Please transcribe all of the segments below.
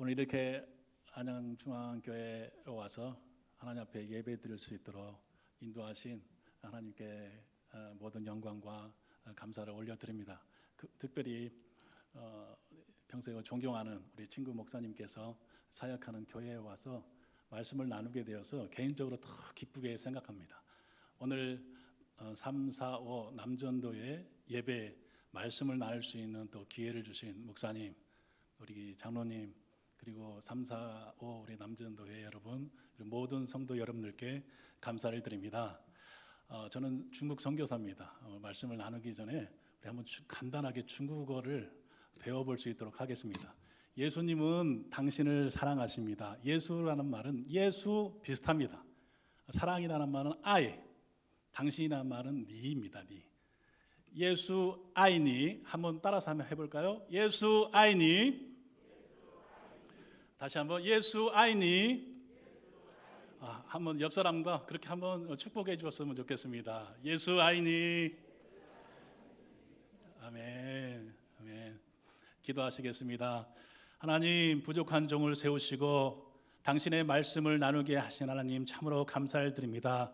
오늘 이렇게 안양중앙교회에 와서 하나님 앞에 예배 드릴 수 있도록 인도하신 하나님께 모든 영광과 감사를 올려드립니다. 특별히 평소에 존경하는 우리 친구 목사님께서 사역하는 교회에 와서 말씀을 나누게 되어서 개인적으로 더 기쁘게 생각합니다. 오늘 3, 4, 5 남전도의 예배 말씀을 나눌 수 있는 또 기회를 주신 목사님, 우리 장로님, 그리고 3, 4, 5 우리 남전도회 여러분, 그리고 모든 성도 여러분들께 감사를 드립니다. 저는 중국 선교사입니다. 말씀을 나누기 전에 우리 한번 간단하게 중국어를 배워볼 수 있도록 하겠습니다. 예수님은 당신을 사랑하십니다. 예수라는 말은 예수 비슷합니다. 사랑이라는 말은 아이, 당신이라는 말은 니입니다. 니. 예수 아이니, 한번 따라서 한번 해볼까요? 예수 아이니. 다시 한번 예수 아이니. 한번 옆 사람과 그렇게 한번 축복해 주었으면 좋겠습니다. 예수 아이니. 아멘. 아멘. 기도하시겠습니다. 하나님, 부족한 종을 세우시고 당신의 말씀을 나누게 하신 하나님 참으로 감사를 드립니다.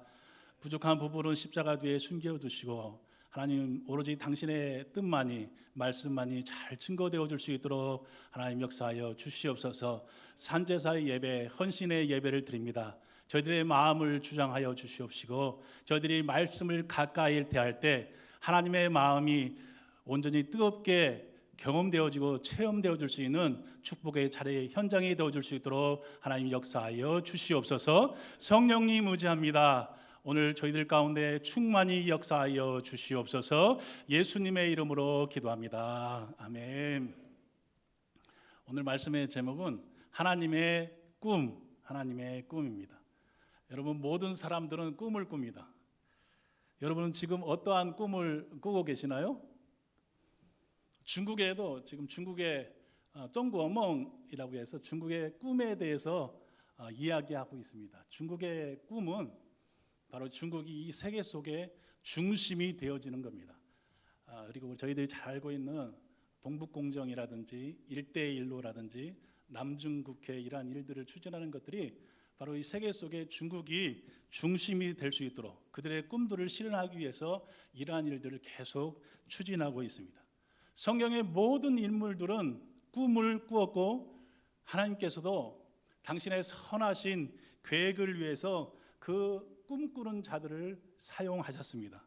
부족한 부분은 십자가 뒤에 숨겨두시고 하나님 오로지 당신의 뜻만이, 말씀만이 잘 증거되어 줄 수 있도록 하나님 역사하여 주시옵소서. 산제사의 예배, 헌신의 예배를 드립니다. 저희들의 마음을 주장하여 주시옵시고 저희들이 말씀을 가까이 대할 때 하나님의 마음이 온전히 뜨겁게 경험되어지고 체험되어질 수 있는 축복의 자리의 현장이 되어줄 수 있도록 하나님 역사하여 주시옵소서. 성령님 의지합니다. 오늘 저희들 가운데 충만히 역사하여 주시옵소서. 예수님의 이름으로 기도합니다. 아멘. 오늘 말씀의 제목은 하나님의 꿈, 하나님의 꿈입니다. 여러분, 모든 사람들은 꿈을 꿉니다. 여러분은 지금 어떠한 꿈을 꾸고 계시나요? 중국에도 지금 중국의 정구어멍이라고 해서 중국의 꿈에 대해서 이야기하고 있습니다. 중국의 꿈은 바로 중국이 이 세계 속에 중심이 되어지는 겁니다. 그리고 저희들이 잘 알고 있는 동북공정이라든지 일대일로라든지 남중국해 이러한 일들을 추진하는 것들이 바로 이 세계 속에 중국이 중심이 될 수 있도록 그들의 꿈들을 실현하기 위해서 이러한 일들을 계속 추진하고 있습니다. 성경의 모든 인물들은 꿈을 꾸었고 하나님께서도 당신의 선하신 계획을 위해서 그 꿈꾸는 자들을 사용하셨습니다.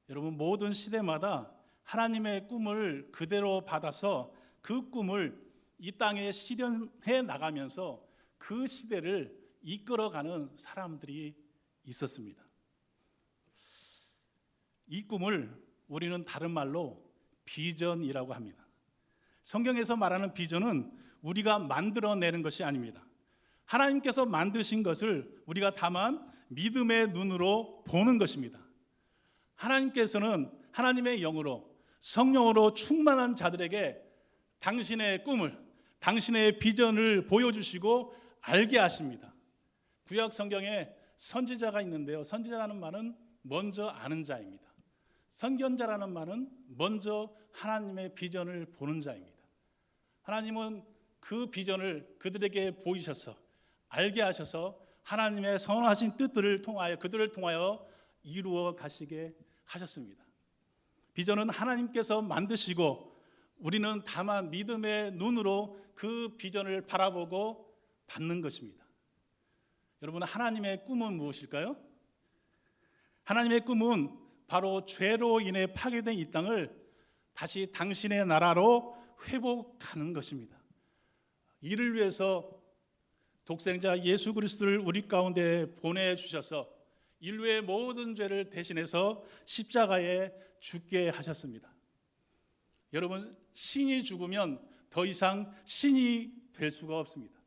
여러분, 모든 시대마다 하나님의 꿈을 그대로 받아서 그 꿈을 이 땅에 실현해 나가면서 그 시대를 이끌어가는 사람들이 있었습니다. 이 꿈을 우리는 다른 말로 비전이라고 합니다. 성경에서 말하는 비전은 우리가 만들어내는 것이 아닙니다. 하나님께서 만드신 것을 우리가 다만 믿음의 눈으로 보는 것입니다. 하나님께서는 하나님의 영으로 성령으로 충만한 자들에게 당신의 꿈을, 당신의 비전을 보여주시고 알게 하십니다. 구약 성경에 선지자가 있는데요, 선지자라는 말은 먼저 아는 자입니다. 선견자라는 말은 먼저 하나님의 비전을 보는 자입니다. 하나님은 그 비전을 그들에게 보이셔서 알게 하셔서 하나님의 선하신 뜻들을 통하여 그들을 통하여 이루어 가시게 하셨습니다. 비전은 하나님께서 만드시고 우리는 다만 믿음의 눈으로 그 비전을 바라보고 받는 것입니다. 여러분, 하나님의 꿈은 무엇일까요? 하나님의 꿈은 바로 죄로 인해 파괴된 이 땅을 다시 당신의 나라로 회복하는 것입니다. 이를 위해서 독생자 예수 그리스도를 우리 가운데 보내주셔서 인류의 모든 죄를 대신해서 십자가에 죽게 하셨습니다. 여러분, 신이 죽으면 더 이상 신이 될 수가 없습니다.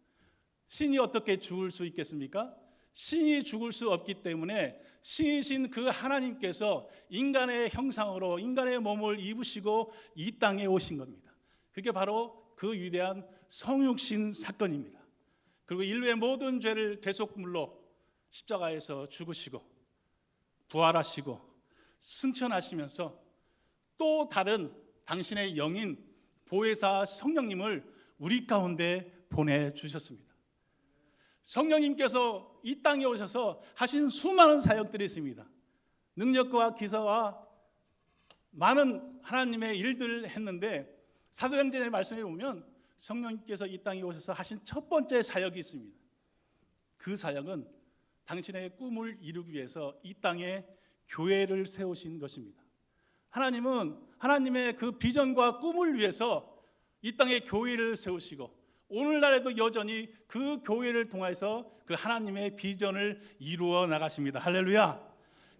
신이 어떻게 죽을 수 있겠습니까? 신이 죽을 수 없기 때문에 신이신 그 하나님께서 인간의 형상으로 인간의 몸을 입으시고 이 땅에 오신 겁니다. 그게 바로 그 위대한 성육신 사건입니다. 그리고 인류의 모든 죄를 대속물로 십자가에서 죽으시고 부활하시고 승천하시면서 또 다른 당신의 영인 보혜사 성령님을 우리 가운데 보내주셨습니다. 성령님께서 이 땅에 오셔서 하신 수많은 사역들이 있습니다. 능력과 기사와 많은 하나님의 일들을 했는데 사도행전의 말씀에 보면 성령님께서 이 땅에 오셔서 하신 첫 번째 사역이 있습니다. 그 사역은 당신의 꿈을 이루기 위해서 이 땅에 교회를 세우신 것입니다. 하나님은 하나님의 그 비전과 꿈을 위해서 이 땅에 교회를 세우시고 오늘날에도 여전히 그 교회를 통해서 그 하나님의 비전을 이루어 나가십니다. 할렐루야.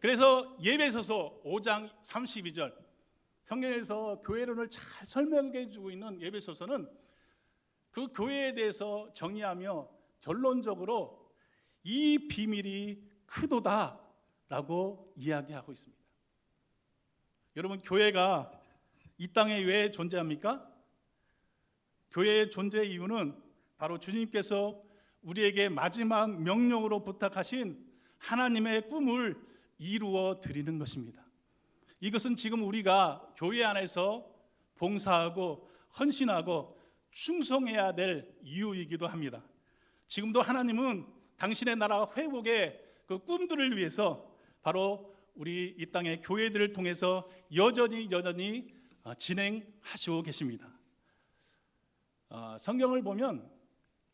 그래서 예배소서 5장 32절 성경에서 교회론을 잘 설명해 주고 있는 예배소서는 그 교회에 대해서 정의하며 결론적으로 이 비밀이 크도다라고 이야기하고 있습니다. 여러분, 교회가 이 땅에 왜 존재합니까? 교회의 존재의 이유는 바로 주님께서 우리에게 마지막 명령으로 부탁하신 하나님의 꿈을 이루어 드리는 것입니다. 이것은 지금 우리가 교회 안에서 봉사하고 헌신하고 충성해야 될 이유이기도 합니다. 지금도 하나님은 당신의 나라 회복의 그 꿈들을 위해서 바로 우리 이 땅의 교회들을 통해서 여전히 진행하시고 계십니다. 성경을 보면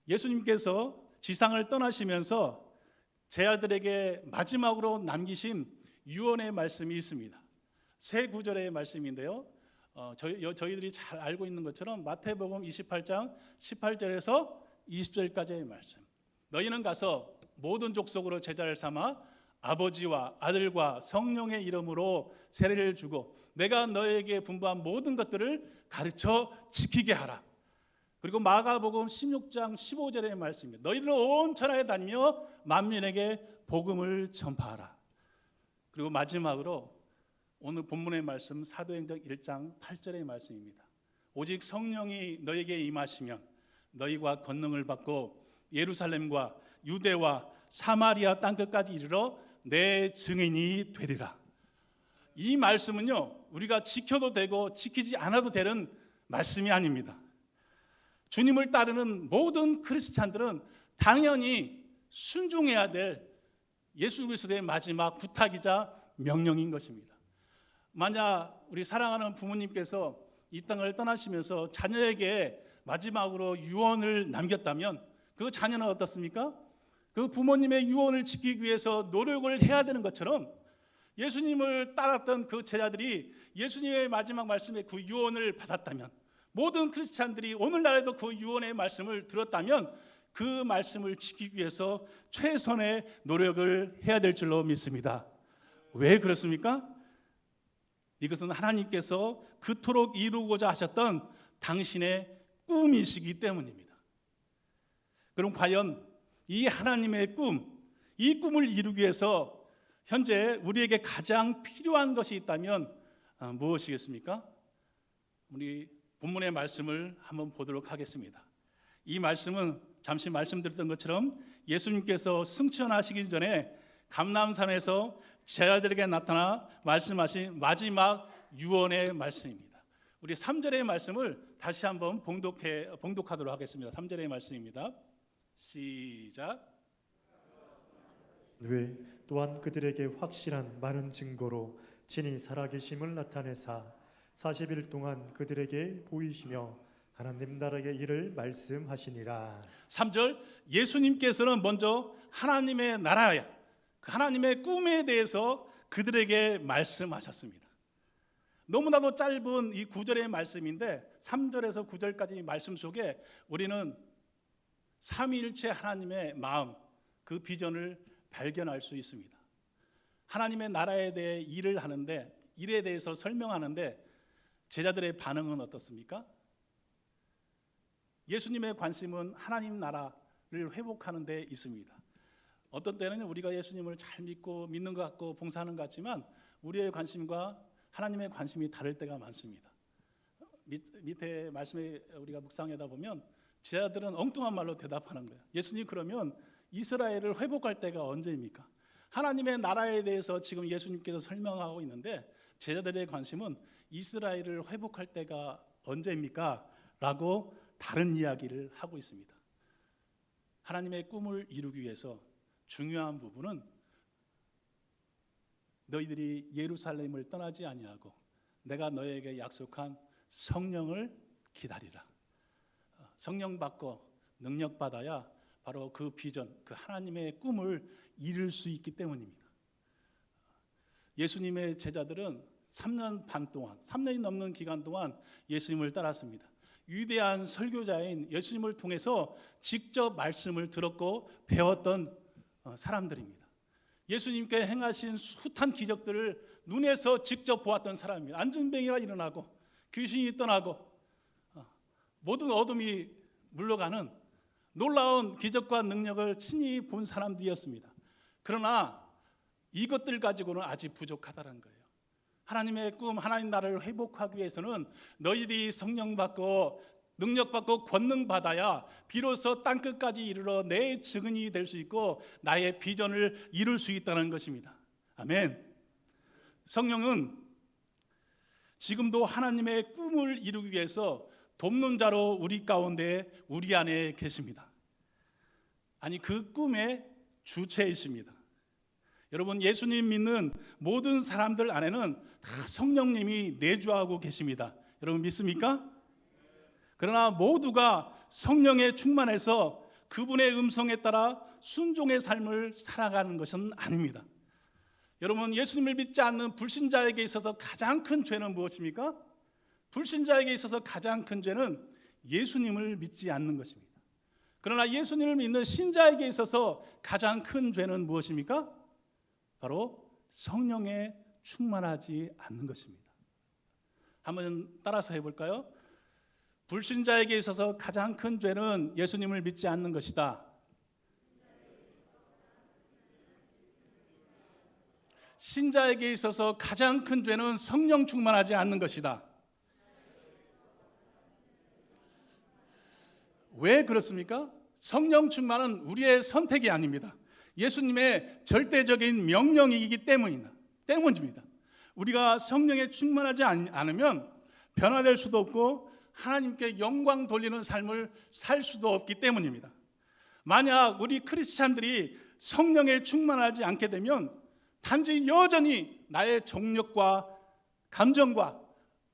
예수님께서 지상을 떠나시면서 제 아들에게 마지막으로 남기신 유언의 말씀이 있습니다. 세 구절의 말씀인데요. 저희들이 잘 알고 있는 것처럼 마태복음 28장 18절에서 20절까지의 말씀. 너희는 가서 모든 족속으로 제자를 삼아 아버지와 아들과 성령의 이름으로 세례를 주고 내가 너희에게 분부한 모든 것들을 가르쳐 지키게 하라. 그리고 마가복음 16장 15절의 말씀입니다. 너희들은 온 천하에 다니며 만민에게 복음을 전파하라. 그리고 마지막으로 오늘 본문의 말씀 사도행전 1장 8절의 말씀입니다. 오직 성령이 너에게 임하시면 너희가 권능을 받고 예루살렘과 유대와 사마리아 땅끝까지 이르러 내 증인이 되리라. 이 말씀은요, 우리가 지켜도 되고 지키지 않아도 되는 말씀이 아닙니다. 주님을 따르는 모든 크리스찬들은 당연히 순종해야 될 예수 그리스도의 마지막 부탁이자 명령인 것입니다. 만약 우리 사랑하는 부모님께서 이 땅을 떠나시면서 자녀에게 마지막으로 유언을 남겼다면 그 자녀는 어떻습니까? 그 부모님의 유언을 지키기 위해서 노력을 해야 되는 것처럼 예수님을 따랐던 그 제자들이 예수님의 마지막 말씀에 그 유언을 받았다면 모든 크리스찬들이 오늘날에도 그 유언의 말씀을 들었다면 그 말씀을 지키기 위해서 최선의 노력을 해야 될 줄로 믿습니다. 왜 그렇습니까? 이것은 하나님께서 그토록 이루고자 하셨던 당신의 꿈이시기 때문입니다. 그럼 과연 이 하나님의 꿈, 이 꿈을 이루기 위해서 현재 우리에게 가장 필요한 것이 있다면 무엇이겠습니까? 우리 본문의 말씀을 한번 보도록 하겠습니다. 이 말씀은 잠시 말씀드렸던 것처럼 예수님께서 승천하시기 전에 감람산에서 제자들에게 나타나 말씀하신 마지막 유언의 말씀입니다. 우리 3절의 말씀을 다시 한번 봉독하도록 하겠습니다. 3절의 말씀입니다. 시작. 왜 또한 그들에게 확실한 많은 증거로 친히 살아계심을 나타내사 40일 동안 그들에게 보이시며 하나님 나라의 일을 말씀하시니라. 3절, 예수님께서는 먼저 하나님의 나라야, 그 하나님의 꿈에 대해서 그들에게 말씀하셨습니다. 너무나도 짧은 이 9절의 말씀인데 3절에서 9절까지 말씀 속에 우리는 삼위일체 하나님의 마음, 그 비전을 발견할 수 있습니다. 하나님의 나라에 대해 일을 하는데, 일에 대해서 설명하는데 제자들의 반응은 어떻습니까? 예수님의 관심은 하나님 나라를 회복하는 데 있습니다. 어떤 때는 우리가 예수님을 잘 믿고 믿는 것 같고 봉사하는 것 같지만 우리의 관심과 하나님의 관심이 다를 때가 많습니다. 밑에 말씀에 우리가 묵상하다 보면 제자들은 엉뚱한 말로 대답하는 거예요. 예수님, 그러면 이스라엘을 회복할 때가 언제입니까? 하나님의 나라에 대해서 지금 예수님께서 설명하고 있는데 제자들의 관심은 이스라엘을 회복할 때가 언제입니까? 라고 다른 이야기를 하고 있습니다. 하나님의 꿈을 이루기 위해서 중요한 부분은 너희들이 예루살렘을 떠나지 아니하고 내가 너에게 약속한 성령을 기다리라. 성령 받고 능력 받아야 바로 그 비전, 그 하나님의 꿈을 이룰 수 있기 때문입니다. 예수님의 제자들은 3년 반 동안, 3년이 넘는 기간 동안 예수님을 따랐습니다. 위대한 설교자인 예수님을 통해서 직접 말씀을 들었고 배웠던 사람들입니다. 예수님께 행하신 숱한 기적들을 눈에서 직접 보았던 사람입니다. 안전뱅이가 일어나고 귀신이 떠나고 모든 어둠이 물러가는 놀라운 기적과 능력을 친히 본 사람들이었습니다. 그러나 이것들 가지고는 아직 부족하다는 거예요. 하나님의 꿈, 하나님 나라를 회복하기 위해서는 너희들이 성령 받고 능력 받고 권능 받아야 비로소 땅끝까지 이르러 내 증인이 될 수 있고 나의 비전을 이룰 수 있다는 것입니다. 아멘. 성령은 지금도 하나님의 꿈을 이루기 위해서 돕는 자로 우리 가운데 우리 안에 계십니다. 아니 그 꿈의 주체이십니다. 여러분 예수님 믿는 모든 사람들 안에는 다 성령님이 내주하고 계십니다. 여러분 믿습니까? 그러나 모두가 성령에 충만해서 그분의 음성에 따라 순종의 삶을 살아가는 것은 아닙니다. 여러분 예수님을 믿지 않는 불신자에게 있어서 가장 큰 죄는 무엇입니까? 불신자에게 있어서 가장 큰 죄는 예수님을 믿지 않는 것입니다. 그러나 예수님을 믿는 신자에게 있어서 가장 큰 죄는 무엇입니까? 바로 성령에 충만하지 않는 것입니다. 한번 따라서 해볼까요? 불신자에게 있어서 가장 큰 죄는 예수님을 믿지 않는 것이다. 신자에게 있어서 가장 큰 죄는 성령 충만하지 않는 것이다. 왜 그렇습니까? 성령 충만은 우리의 선택이 아닙니다. 예수님의 절대적인 명령이기 때문입니다. 우리가 성령에 충만하지 않으면 변화될 수도 없고 하나님께 영광 돌리는 삶을 살 수도 없기 때문입니다. 만약 우리 크리스찬들이 성령에 충만하지 않게 되면 단지 여전히 나의 정욕과 감정과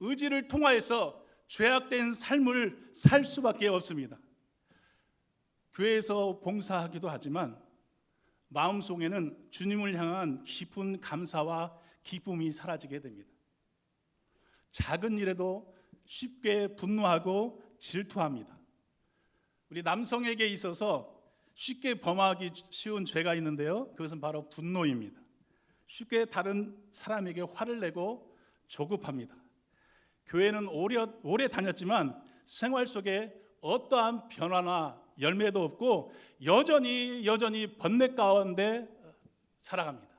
의지를 통하여서 죄악된 삶을 살 수밖에 없습니다. 교회에서 봉사하기도 하지만 마음속에는 주님을 향한 깊은 감사와 기쁨이 사라지게 됩니다. 작은 일에도 쉽게 분노하고 질투합니다. 우리 남성에게 있어서 쉽게 범하기 쉬운 죄가 있는데요, 그것은 바로 분노입니다. 쉽게 다른 사람에게 화를 내고 조급합니다. 교회는 오래 다녔지만 생활 속에 어떠한 변화나 열매도 없고 여전히 번뇌 가운데 살아갑니다.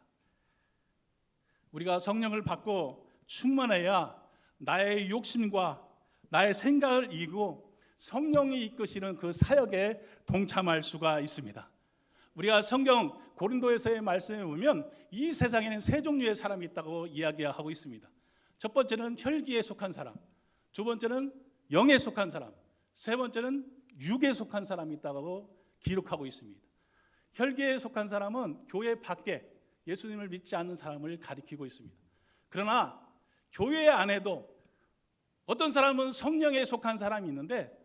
우리가 성령을 받고 충만해야 나의 욕심과 나의 생각을 이기고 성령이 이끄시는 그 사역에 동참할 수가 있습니다. 우리가 성경 고린도에서의 말씀에 보면 이 세상에는 세 종류의 사람이 있다고 이야기하고 있습니다. 첫 번째는 혈기에 속한 사람, 두 번째는 영에 속한 사람, 세 번째는 육에 속한 사람이 있다고 기록하고 있습니다. 혈기에 속한 사람은 교회 밖에 예수님을 믿지 않는 사람을 가리키고 있습니다. 그러나 교회 안에도 어떤 사람은 성령에 속한 사람이 있는데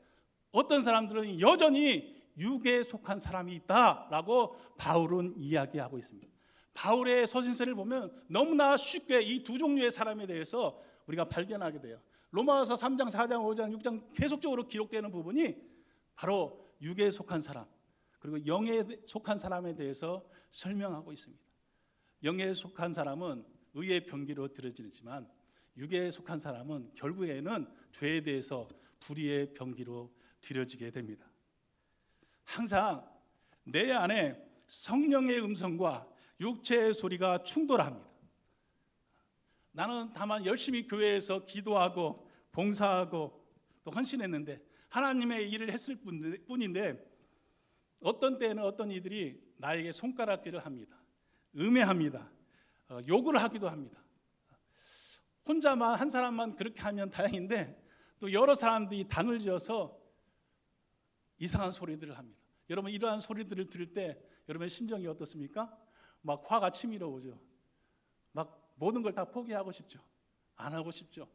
어떤 사람들은 여전히 육에 속한 사람이 있다라고 바울은 이야기하고 있습니다. 바울의 서신서를 보면 너무나 쉽게 이 두 종류의 사람에 대해서 우리가 발견하게 돼요. 로마서 3장, 4장, 5장, 6장 계속적으로 기록되는 부분이 바로 육에 속한 사람 그리고 영에 속한 사람에 대해서 설명하고 있습니다. 영에 속한 사람은 의의 병기로 들어지지만 육에 속한 사람은 결국에는 죄에 대해서 불의의 병기로 들여지게 됩니다. 항상 내 안에 성령의 음성과 육체의 소리가 충돌합니다. 나는 다만 열심히 교회에서 기도하고 봉사하고 또 헌신했는데 하나님의 일을 했을 뿐인데 어떤 때는 어떤 이들이 나에게 손가락질을 합니다. 음해합니다. 욕을 하기도 합니다. 혼자만 한 사람만 그렇게 하면 다행인데 또 여러 사람들이 당을 지어서 이상한 소리들을 합니다. 여러분 이러한 소리들을 들을 때 여러분의 심정이 어떻습니까? 막 화가 치밀어 오죠. 막 모든 걸 다 포기하고 싶죠. 안 하고 싶죠.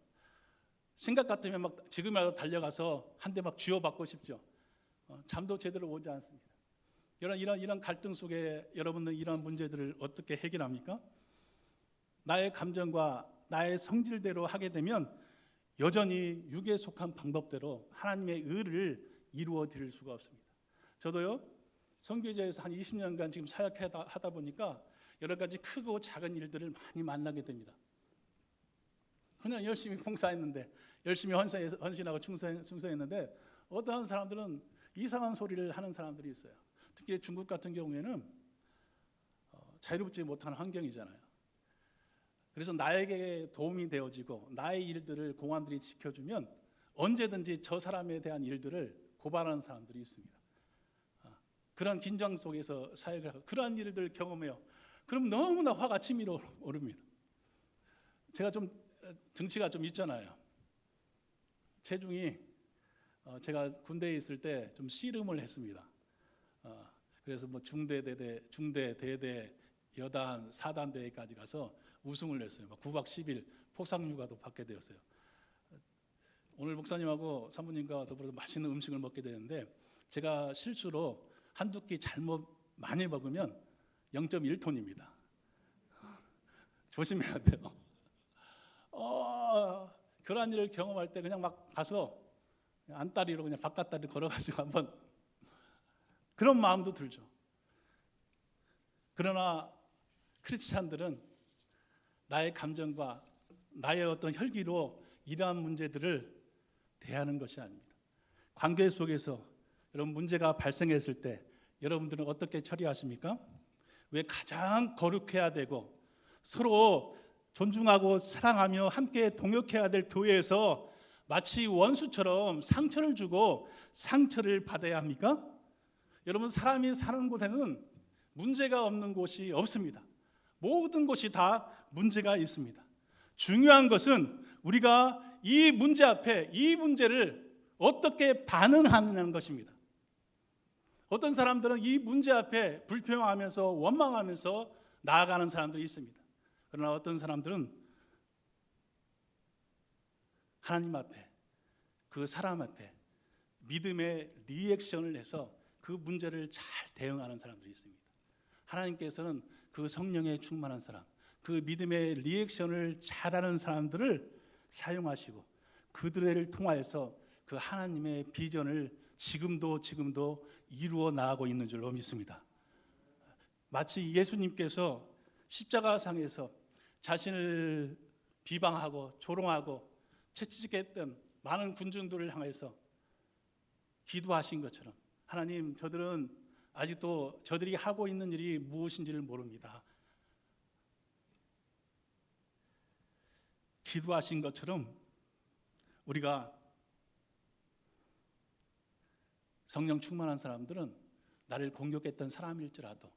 생각 같으면 막 지금이라도 달려가서 한 대 막 쥐어받고 싶죠. 잠도 제대로 오지 않습니다. 이런 갈등 속에 여러분은 이런 문제들을 어떻게 해결합니까? 나의 감정과 나의 성질대로 하게 되면 여전히 육에 속한 방법대로 하나님의 의를 이루어 드릴 수가 없습니다. 저도요, 선교제에서 한 20년간 지금 사역하다 보니까 여러 가지 크고 작은 일들을 많이 만나게 됩니다. 그냥 열심히 봉사했는데, 열심히 헌신하고 충성했는데 어떠한 사람들은 이상한 소리를 하는 사람들이 있어요. 특히 중국 같은 경우에는 자유롭지 못한 환경이잖아요. 그래서 나에게 도움이 되어지고 나의 일들을 공안들이 지켜주면 언제든지 저 사람에 대한 일들을 고발하는 사람들이 있습니다. 그런 긴장 속에서 사역을 하고 그러한 일들 경험해요. 그럼 너무나 화가 치밀어 오릅니다. 제가 좀 등치가 좀 있잖아요. 체중이 제가 군대에 있을 때 좀 씨름을 했습니다. 그래서 뭐 중대, 대대, 여단, 사단대회까지 가서 우승을 냈어요. 9박 10일 포상휴가도 받게 되었어요. 오늘 목사님하고 사모님과 더불어 맛있는 음식을 먹게 되는데 제가 실수로 한두 끼 잘못 많이 먹으면 0.1톤입니다. 조심해야 돼요. 그러한 일을 경험할 때 그냥 막 가서 안다리로 그냥 바깥다리 걸어가지고 한번 그런 마음도 들죠. 그러나 크리스찬들은 나의 감정과 나의 어떤 혈기로 이러한 문제들을 대하는 것이 아닙니다. 관계 속에서 여러분 문제가 발생했을 때 여러분들은 어떻게 처리하십니까? 왜 가장 거룩해야 되고 서로 존중하고 사랑하며 함께 동역해야 될 교회에서 마치 원수처럼 상처를 주고 상처를 받아야 합니까? 여러분 사람이 사는 곳에는 문제가 없는 곳이 없습니다. 모든 곳이 다 문제가 있습니다. 중요한 것은 우리가 이 문제 앞에 이 문제를 어떻게 반응하느냐는 것입니다. 어떤 사람들은 이 문제 앞에 불평하면서 원망하면서 나아가는 사람들이 있습니다. 그러나 어떤 사람들은 하나님 앞에 그 사람 앞에 믿음의 리액션을 해서 그 문제를 잘 대응하는 사람들이 있습니다. 하나님께서는 그 성령에 충만한 사람, 그 믿음의 리액션을 잘하는 사람들을 사용하시고 그들을 통하여서 그 하나님의 비전을 지금도 이루어 나가고 있는 줄로 믿습니다. 마치 예수님께서 십자가상에서 자신을 비방하고 조롱하고 채찍했던 많은 군중들을 향해서 기도하신 것처럼 하나님, 저들은 아직도 저들이 하고 있는 일이 무엇인지를 모릅니다. 기도하신 것처럼 우리가 성령 충만한 사람들은 나를 공격했던 사람일지라도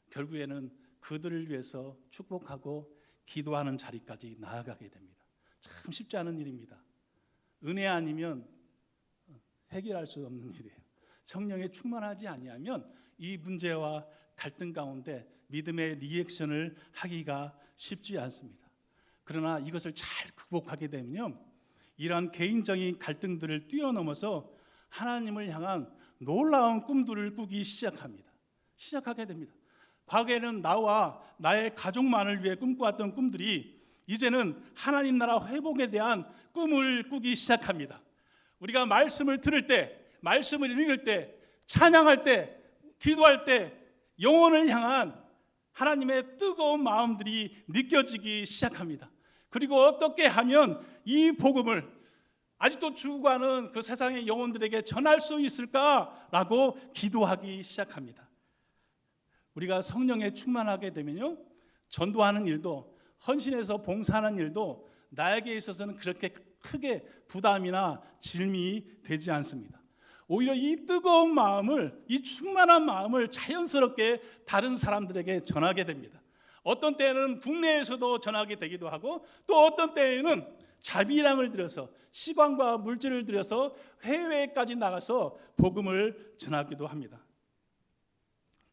결국에는 그들을 위해서 축복하고 기도하는 자리까지 나아가게 됩니다. 참 쉽지 않은 일입니다. 은혜 아니면 해결할 수 없는 일이에요. 성령에 충만하지 아니하면 이 문제와 갈등 가운데 믿음의 리액션을 하기가 쉽지 않습니다. 그러나 이것을 잘 극복하게 되면 이러한 개인적인 갈등들을 뛰어넘어서 하나님을 향한 놀라운 꿈들을 꾸기 시작하게 됩니다. 과거에는 나와 나의 가족만을 위해 꿈꿔왔던 꿈들이 이제는 하나님 나라 회복에 대한 꿈을 꾸기 시작합니다. 우리가 말씀을 들을 때, 말씀을 읽을 때, 찬양할 때, 기도할 때 영혼을 향한 하나님의 뜨거운 마음들이 느껴지기 시작합니다. 그리고 어떻게 하면 이 복음을 아직도 죽어가는 그 세상의 영혼들에게 전할 수 있을까라고 기도하기 시작합니다. 우리가 성령에 충만하게 되면요, 전도하는 일도 헌신해서 봉사하는 일도 나에게 있어서는 그렇게 크게 부담이나 질미 되지 않습니다. 오히려 이 뜨거운 마음을, 이 충만한 마음을 자연스럽게 다른 사람들에게 전하게 됩니다. 어떤 때는 국내에서도 전하게 되기도 하고 또 어떤 때에는 자비량을 들여서 시간과 물질을 들여서 해외까지 나가서 복음을 전하기도 합니다.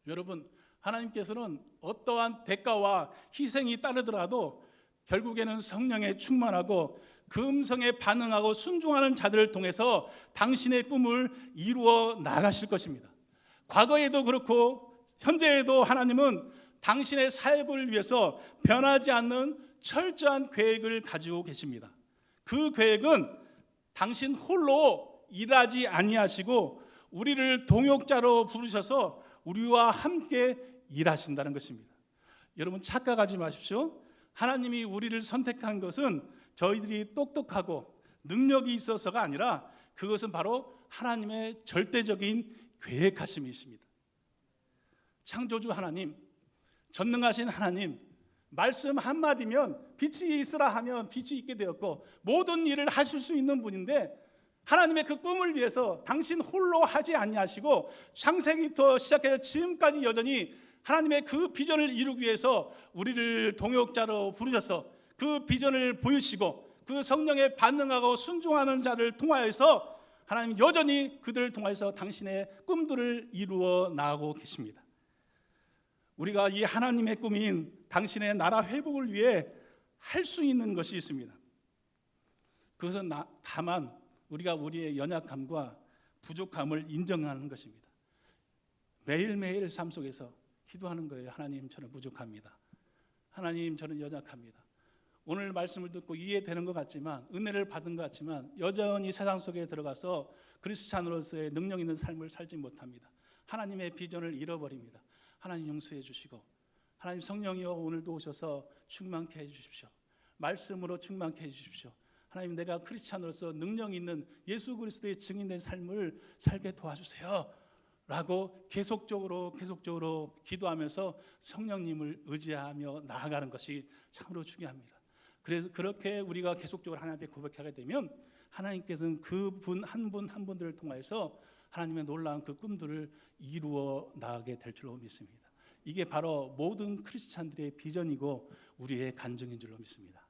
여러분, 하나님께서는 어떠한 대가와 희생이 따르더라도 결국에는 성령에 충만하고 그 음성에 반응하고 순종하는 자들을 통해서 당신의 꿈을 이루어 나가실 것입니다. 과거에도 그렇고 현재에도 하나님은 당신의 사역을 위해서 변하지 않는 철저한 계획을 가지고 계십니다. 그 계획은 당신 홀로 일하지 아니하시고 우리를 동역자로 부르셔서 우리와 함께 일하신다는 것입니다. 여러분, 착각하지 마십시오. 하나님이 우리를 선택한 것은 저희들이 똑똑하고 능력이 있어서가 아니라 그것은 바로 하나님의 절대적인 계획하심이십니다. 창조주 하나님, 전능하신 하나님, 말씀 한마디면 빛이 있으라 하면 빛이 있게 되었고 모든 일을 하실 수 있는 분인데, 하나님의 그 꿈을 위해서 당신 홀로 하지 아니하시고 창세기부터 시작해서 지금까지 여전히 하나님의 그 비전을 이루기 위해서 우리를 동역자로 부르셔서 그 비전을 보이시고 그 성령에 반응하고 순종하는 자를 통하여서 하나님 여전히 그들을 통하여서 당신의 꿈들을 이루어 나가고 계십니다. 우리가 이 하나님의 꿈인 당신의 나라 회복을 위해 할 수 있는 것이 있습니다. 그것은 다만 우리가 우리의 연약함과 부족함을 인정하는 것입니다. 매일매일 삶 속에서 기도하는 거예요. 하나님, 저는 부족합니다. 하나님, 저는 연약합니다. 오늘 말씀을 듣고 이해되는 것 같지만, 은혜를 받은 것 같지만 여전히 세상 속에 들어가서 그리스찬으로서의 능력 있는 삶을 살지 못합니다. 하나님의 비전을 잃어버립니다. 하나님, 용서해 주시고, 하나님 성령이여 오늘도 오셔서 충만케 해 주십시오. 말씀으로 충만케 해 주십시오. 하나님, 내가 크리스찬으로서 능력 있는 예수 그리스도의 증인된 삶을 살게 도와주세요 라고 계속적으로 기도하면서 성령님을 의지하며 나아가는 것이 참으로 중요합니다. 그래서 그렇게 우리가 계속적으로 하나님께 고백하게 되면 하나님께서는 그 분 한 분 한 분들을 통해서 하나님의 놀라운 그 꿈들을 이루어 나가게 될 줄로 믿습니다. 이게 바로 모든 크리스찬들의 비전이고 우리의 간증인 줄로 믿습니다.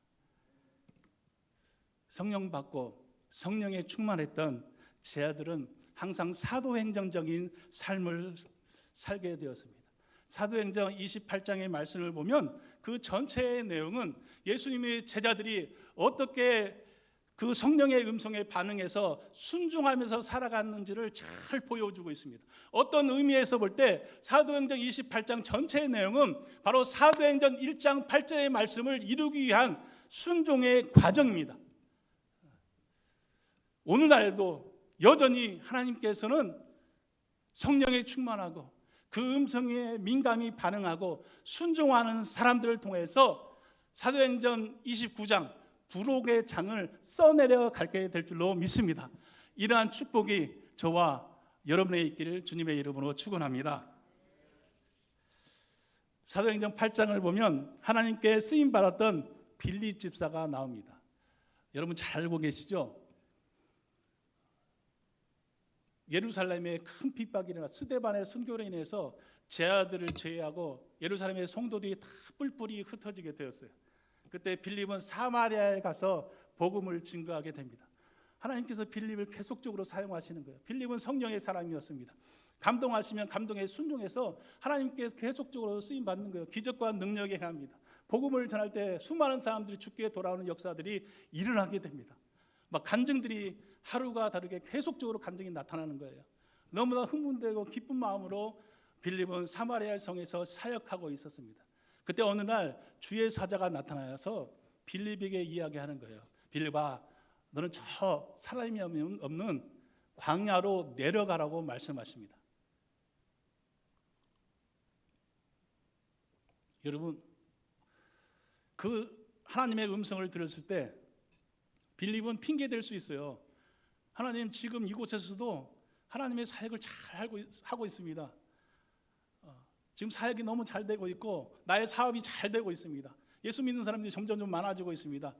성령 받고 성령에 충만했던 제 아들은 항상 사도행정적인 삶을 살게 되었습니다. 사도행전 28장의 말씀을 보면 그 전체의 내용은 예수님의 제자들이 어떻게 그 성령의 음성에 반응해서 순종하면서 살아갔는지를 잘 보여주고 있습니다. 어떤 의미에서 볼 때 사도행전 28장 전체의 내용은 바로 사도행전 1장 8절의 말씀을 이루기 위한 순종의 과정입니다. 오늘날에도 여전히 하나님께서는 성령에 충만하고 그 음성에 민감히 반응하고 순종하는 사람들을 통해서 사도행전 29장 부록의 장을 써내려 가게 될 줄로 믿습니다. 이러한 축복이 저와 여러분의 있기를 주님의 이름으로 축원합니다. 사도행전 8장을 보면 하나님께 쓰임받았던 빌립 집사가 나옵니다. 여러분 잘 알고 계시죠? 예루살렘에 큰 핍박이 일어나 스데반의 순교로 인해서 제 아들을 제외하고 예루살렘의 성도들이 다 뿔뿔이 흩어지게 되었어요. 그때 빌립은 사마리아에 가서 복음을 증거하게 됩니다. 하나님께서 빌립을 계속적으로 사용하시는 거예요. 빌립은 성령의 사람이었습니다. 감동하시면 감동에 순종해서 하나님께 계속적으로 쓰임 받는 거예요. 기적과 능력에 행합니다. 복음을 전할 때 수많은 사람들이 주께 돌아오는 역사들이 일어나게 됩니다. 막 간증들이 하루가 다르게 계속적으로 간증이 나타나는 거예요. 너무나 흥분되고 기쁜 마음으로 빌립은 사마리아 성에서 사역하고 있었습니다. 그때 어느 날 주의 사자가 나타나서 빌립에게 이야기하는 거예요. 빌립아, 너는 저 사람이 없는 광야로 내려가라고 말씀하십니다. 여러분, 그 하나님의 음성을 들었을 때 빌립은 핑계 댈 수 있어요. 하나님, 지금 이곳에서도 하나님의 사역을 잘 하고 있습니다. 지금 사역이 너무 잘 되고 있고 나의 사업이 잘 되고 있습니다. 예수 믿는 사람들이 점점 좀 많아지고 있습니다.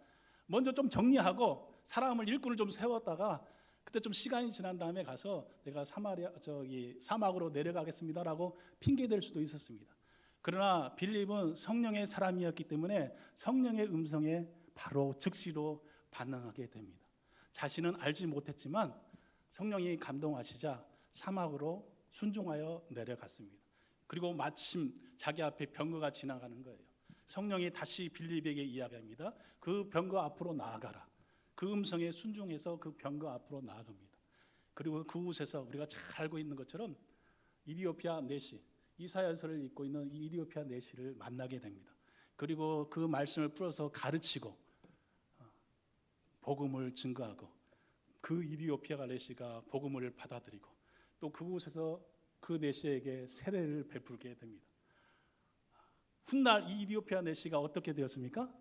먼저 좀 정리하고 사람을 일꾼을 좀 세웠다가 그때 좀 시간이 지난 다음에 가서 내가 사막으로 내려가겠습니다라고 핑계 댈 수도 있었습니다. 그러나 빌립은 성령의 사람이었기 때문에 성령의 음성에 바로 즉시로 반응하게 됩니다. 자신은 알지 못했지만 성령이 감동하시자 사막으로 순종하여 내려갔습니다. 그리고 마침 자기 앞에 병거가 지나가는 거예요. 성령이 다시 빌립에게 이야기합니다. 그 병거 앞으로 나아가라. 그 음성에 순종해서 그 병거 앞으로 나아갑니다. 그리고 그곳에서 우리가 잘 알고 있는 것처럼 이디오피아 내시, 이사야서를 읽고 있는 이 이디오피아 내시를 만나게 됩니다. 그리고 그 말씀을 풀어서 가르치고 복음을 증거하고 그 이디오피아 내시가 복음을 받아들이고 또 그곳에서 그 내시에게 세례를 베풀게 됩니다. 훗날 이 이디오피아 내시가 어떻게 되었습니까?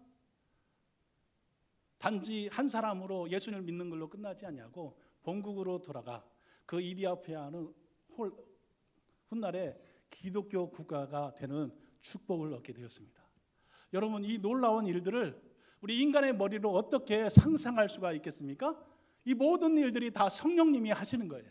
단지 한 사람으로 예수님을 믿는 걸로 끝나지 않냐고 본국으로 돌아가 그 이디오피아는 훗날에 기독교 국가가 되는 축복을 얻게 되었습니다. 여러분, 이 놀라운 일들을 우리 인간의 머리로 어떻게 상상할 수가 있겠습니까? 이 모든 일들이 다 성령님이 하시는 거예요.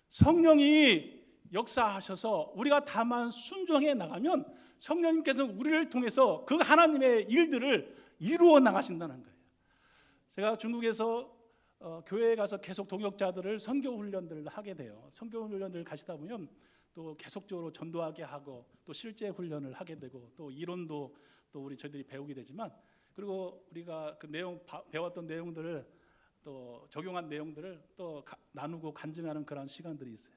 성령이 역사하셔서 우리가 다만 순종해 나가면 성령님께서는 우리를 통해서 그 하나님의 일들을 이루어 나가신다는 거예요. 제가 중국에서 교회에 가서 계속 동역자들을 선교 훈련들을 하게 돼요. 선교 훈련들을 가시다 보면 또 계속적으로 전도하게 하고 또 실제 훈련을 하게 되고 또 이론도 또 저희들이 배우게 되지만 그리고 우리가 그 내용 배웠던 내용들을 또 적용한 내용들을 또 나누고 간증하는 그런 시간들이 있어요.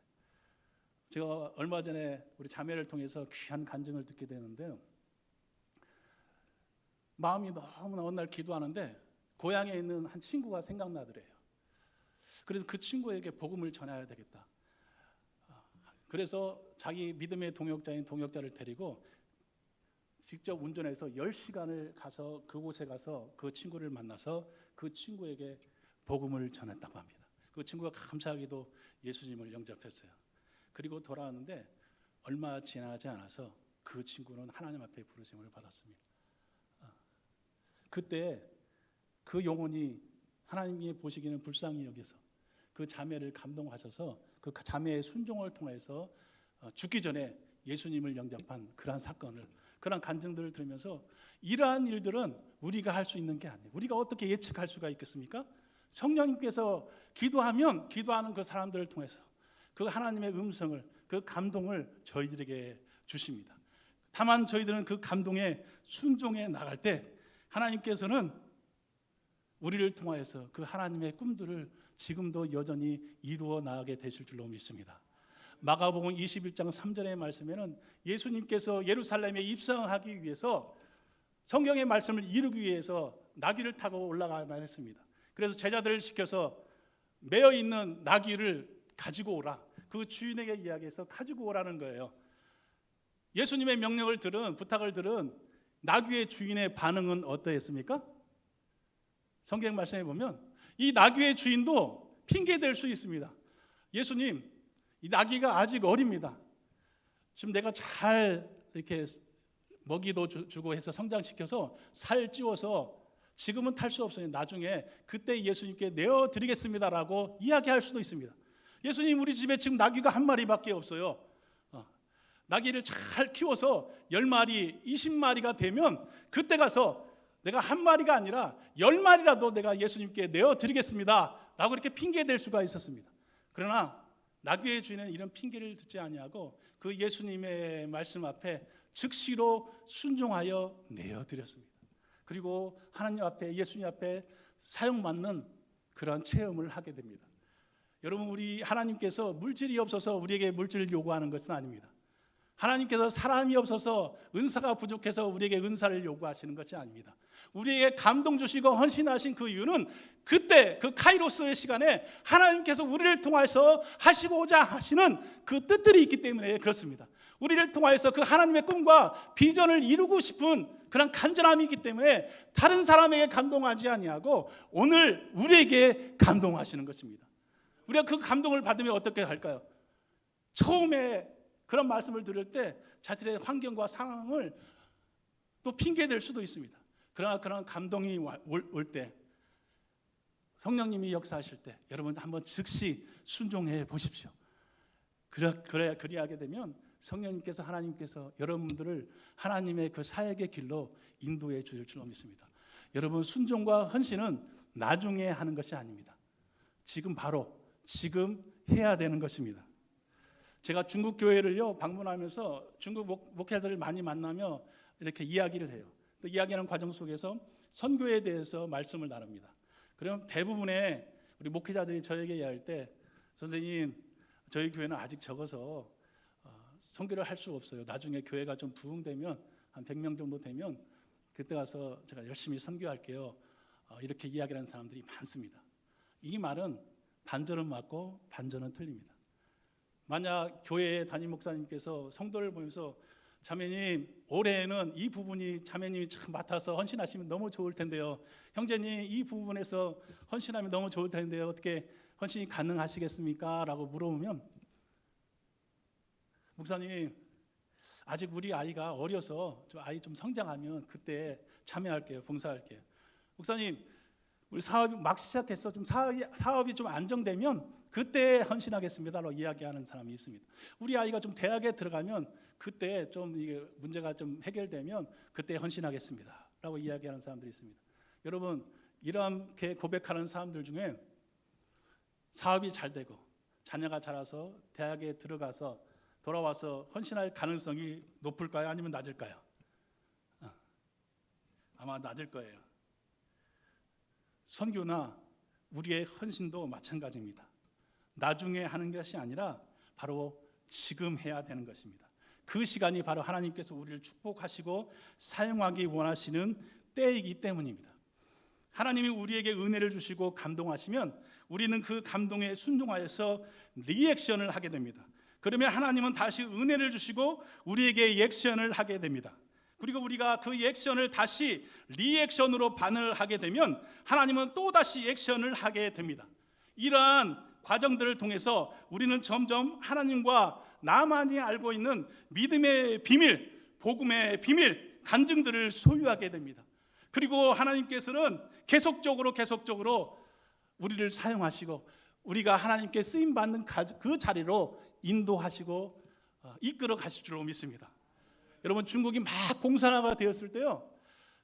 제가 얼마 전에 우리 자매를 통해서 귀한 간증을 듣게 되는데요. 마음이 너무나 어느 날 기도하는데 고향에 있는 한 친구가 생각나더래요. 그래서 그 친구에게 복음을 전해야 되겠다. 그래서 자기 믿음의 동역자인 동역자를 데리고 직접 운전해서 10시간을 가서 그곳에 가서 그 친구를 만나서 그 친구에게 복음을 전했다고 합니다. 그 친구가 감사하게도 예수님을 영접했어요. 그리고 돌아왔는데 얼마 지나지 않아서 그 친구는 하나님 앞에 부르심을 받았습니다. 그때 그 영혼이 하나님이 보시기에는 불쌍히 여겨서 그 자매를 감동하셔서 그 자매의 순종을 통해서 죽기 전에 예수님을 영접한 그러한 사건을, 그러한 간증들을 들으면서 이러한 일들은 우리가 할 수 있는 게 아니에요. 우리가 어떻게 예측할 수가 있겠습니까? 성령님께서 기도하면 기도하는 그 사람들을 통해서 그 하나님의 음성을, 그 감동을 저희들에게 주십니다. 다만 저희들은 그 감동에 순종해 나갈 때 하나님께서는 우리를 통하여서 그 하나님의 꿈들을 지금도 여전히 이루어 나가게 되실 줄로 믿습니다. 마가복음 21장 3절의 말씀에는 예수님께서 예루살렘에 입성하기 위해서 성경의 말씀을 이루기 위해서 나귀를 타고 올라가야만 했습니다. 그래서 제자들을 시켜서 매어 있는 나귀를 가지고 오라. 그 주인에게 이야기해서 가지고 오라는 거예요. 예수님의 명령을 들은, 부탁을 들은 나귀의 주인의 반응은 어떠했습니까? 성경 말씀에 보면 이 나귀의 주인도 핑계댈 수 있습니다. 예수님, 이 나귀가 아직 어립니다. 지금 내가 잘 이렇게 먹이도 주고 해서 성장시켜서 살 찌워서 지금은 탈 수 없으니 나중에 그때 예수님께 내어드리겠습니다라고 이야기할 수도 있습니다. 예수님, 우리 집에 지금 나귀가 한 마리밖에 없어요. 나귀를 잘 키워서 10마리, 20마리가 되면 그때 가서 내가 한 마리가 아니라 10마리라도 내가 예수님께 내어드리겠습니다 라고 이렇게 핑계댈 수가 있었습니다. 그러나 나귀의 주인은 이런 핑계를 듣지 아니하고 그 예수님의 말씀 앞에 즉시로 순종하여 내어드렸습니다. 그리고 하나님 앞에, 예수님 앞에 사용받는 그런 체험을 하게 됩니다. 여러분, 우리 하나님께서 물질이 없어서 우리에게 물질을 요구하는 것은 아닙니다. 하나님께서 사람이 없어서 은사가 부족해서 우리에게 은사를 요구하시는 것이 아닙니다. 우리에게 감동 주시고 헌신하신 그 이유는 그때 그 카이로스의 시간에 하나님께서 우리를 통해서 하시고자 하시는 그 뜻들이 있기 때문에 그렇습니다. 우리를 통해서 그 하나님의 꿈과 비전을 이루고 싶은 그런 간절함이 있기 때문에 다른 사람에게 감동하지 아니하고 오늘 우리에게 감동하시는 것입니다. 우리가 그 감동을 받으면 어떻게 할까요? 처음에 그런 말씀을 들을 때 자신의 환경과 상황을 또 핑계댈 수도 있습니다. 그러나 그런 감동이 올 때, 성령님이 역사하실 때 여러분 한번 즉시 순종해 보십시오. 그리하게 되면 성령님께서, 하나님께서 여러분들을 하나님의 그 사역의 길로 인도해 주실 줄로 믿습니다. 여러분, 순종과 헌신은 나중에 하는 것이 아닙니다. 지금 바로 지금 해야 되는 것입니다. 제가 중국 교회를요 방문하면서 중국 목회자들을 많이 만나며 이렇게 이야기를 해요. 또 이야기하는 과정 속에서 선교에 대해서 말씀을 나눕니다. 그럼 대부분의 우리 목회자들이 저에게 이야기할 때, 선생님 저희 교회는 아직 적어서 선교를 할 수가 없어요. 나중에 교회가 좀 부흥되면 한 100명 정도 되면 그때 가서 제가 열심히 선교할게요. 이렇게 이야기하는 사람들이 많습니다. 이 말은 반전은 맞고 반전은 틀립니다. 만약 교회 담임 목사님께서 성도를 보면서 자매님 올해에는 이 부분이 자매님이 참 맡아서 헌신하시면 너무 좋을 텐데요. 형제님 이 부분에서 헌신하면 너무 좋을 텐데요. 어떻게 헌신이 가능하시겠습니까? 라고 물어보면 목사님 아직 우리 아이가 어려서 아이 좀 성장하면 그때 참여할게요. 봉사할게요. 목사님 우리 사업이 막 시작해서 좀 사업이 좀 안정되면 그때 헌신하겠습니다라고 이야기하는 사람이 있습니다. 우리 아이가 좀 대학에 들어가면 그때 좀 이게 문제가 좀 해결되면 그때 헌신하겠습니다라고 이야기하는 사람들이 있습니다. 여러분 이렇게 고백하는 사람들 중에 사업이 잘 되고 자녀가 자라서 대학에 들어가서 돌아와서 헌신할 가능성이 높을까요? 아니면 낮을까요? 아마 낮을 거예요. 선교나 우리의 헌신도 마찬가지입니다. 나중에 하는 것이 아니라 바로 지금 해야 되는 것입니다. 그 시간이 바로 하나님께서 우리를 축복하시고 사용하기 원하시는 때이기 때문입니다. 하나님이 우리에게 은혜를 주시고 감동하시면 우리는 그 감동에 순종하여서 리액션을 하게 됩니다. 그러면 하나님은 다시 은혜를 주시고 우리에게 액션을 하게 됩니다. 그리고 우리가 그 액션을 다시 리액션으로 반응을 하게 되면 하나님은 또다시 액션을 하게 됩니다. 이러한 과정들을 통해서 우리는 점점 하나님과 나만이 알고 있는 믿음의 비밀, 복음의 비밀, 간증들을 소유하게 됩니다. 그리고 하나님께서는 계속적으로 우리를 사용하시고 우리가 하나님께 쓰임받는 그 자리로 인도하시고 이끌어 가실 줄로 믿습니다. 여러분 중국이 막 공산화가 되었을 때요,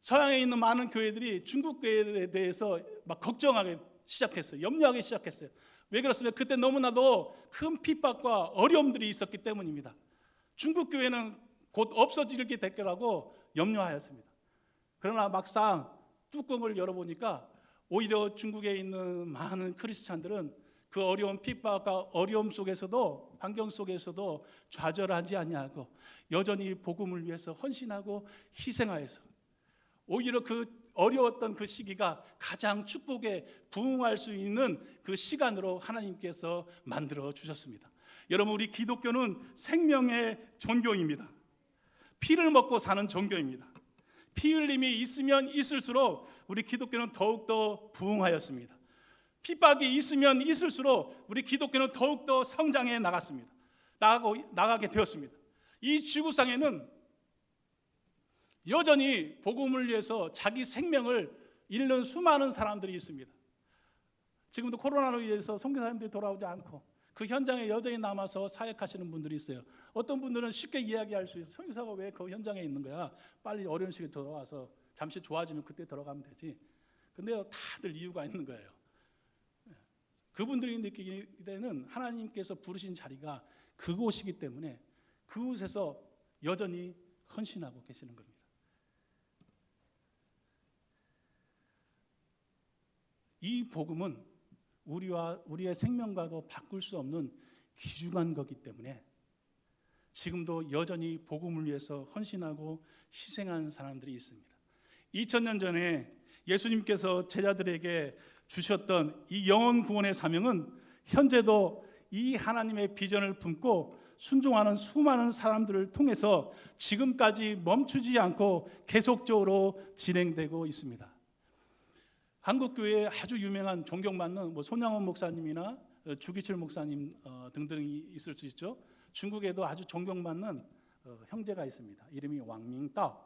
서양에 있는 많은 교회들이 중국 교회에 대해서 막 걱정하기 시작했어요. 염려하기 시작했어요. 왜 그렇습니까? 그때 너무나도 큰 핍박과 어려움들이 있었기 때문입니다. 중국 교회는 곧 없어지게 될 거라고 염려하였습니다. 그러나 막상 뚜껑을 열어보니까 오히려 중국에 있는 많은 크리스찬들은 그 어려운 핍박과 어려움 속에서도, 환경 속에서도 좌절하지 아니하고 여전히 복음을 위해서 헌신하고 희생하여서 오히려 그 어려웠던 그 시기가 가장 축복에 부응할 수 있는 그 시간으로 하나님께서 만들어 주셨습니다. 여러분 우리 기독교는 생명의 종교입니다. 피를 먹고 사는 종교입니다. 피 흘림이 있으면 있을수록 우리 기독교는 더욱더 부응하였습니다. 핍박이 있으면 있을수록 우리 기독교는 더욱더 성장해 나가게 되었습니다. 이 지구상에는 여전히 복음을 위해서 자기 생명을 잃는 수많은 사람들이 있습니다. 지금도 코로나로 인해서 선교사님들이 돌아오지 않고 그 현장에 여전히 남아서 사역하시는 분들이 있어요. 어떤 분들은 쉽게 이야기할 수 있어요. 선교사가 왜 그 현장에 있는 거야? 빨리 어려운 시기에 돌아와서 잠시 좋아지면 그때 들어가면 되지. 근데요, 다들 이유가 있는 거예요. 그분들이 느끼기에는 하나님께서 부르신 자리가 그곳이기 때문에 그곳에서 여전히 헌신하고 계시는 겁니다. 이 복음은 우리의 생명과도 바꿀 수 없는 귀중한 거기 때문에 지금도 여전히 복음을 위해서 헌신하고 희생하는 사람들이 있습니다. 2000년 전에 예수님께서 제자들에게 주셨던 이 영혼 구원의 사명은 현재도 이 하나님의 비전을 품고 순종하는 수많은 사람들을 통해서 지금까지 멈추지 않고 계속적으로 진행되고 있습니다. 한국 교회에 아주 유명한 존경받는 손양원 목사님이나 주기철 목사님 등등이 있을 수 있죠. 중국에도 아주 존경받는 형제가 있습니다. 이름이 왕밍따오,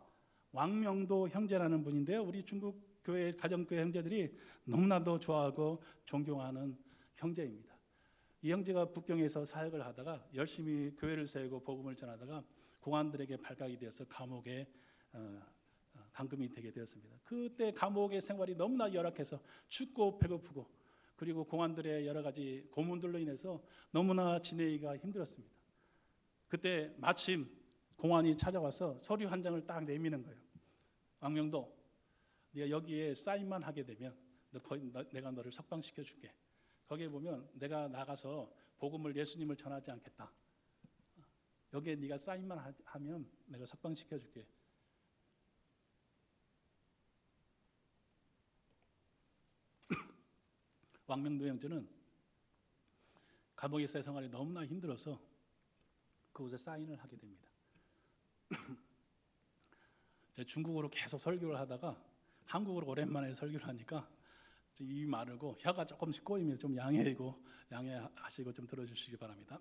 왕명도 형제라는 분인데요. 우리 중국 교회 가정교회 형제들이 너무나도 좋아하고 존경하는 형제입니다. 이 형제가 북경에서 사역을 하다가 열심히 교회를 세우고 복음을 전하다가 공안들에게 발각이 되어서 감옥에 감금이 되게 되었습니다. 그때 감옥의 생활이 너무나 열악해서 춥고 배고프고 그리고 공안들의 여러 가지 고문들로 인해서 너무나 지내기가 힘들었습니다. 그때 마침 공안이 찾아와서 서류 한 장을 딱 내미는 거예요. 왕명도, 네가 여기에 사인만 하게 되면 내가 너를 석방시켜 줄게. 거기에 보면 내가 나가서 복음을, 예수님을 전하지 않겠다. 여기에 네가 사인만 하면 내가 석방시켜 줄게. 왕명도 형제는 감옥에서의 생활이 너무나 힘들어서 그곳에 사인을 하게 됩니다. 중국어로 계속 설교를 하다가 한국어로 오랜만에 설교를 하니까 입이 마르고 혀가 조금씩 꼬이면 좀 양해하시고 좀 들어주시기 바랍니다.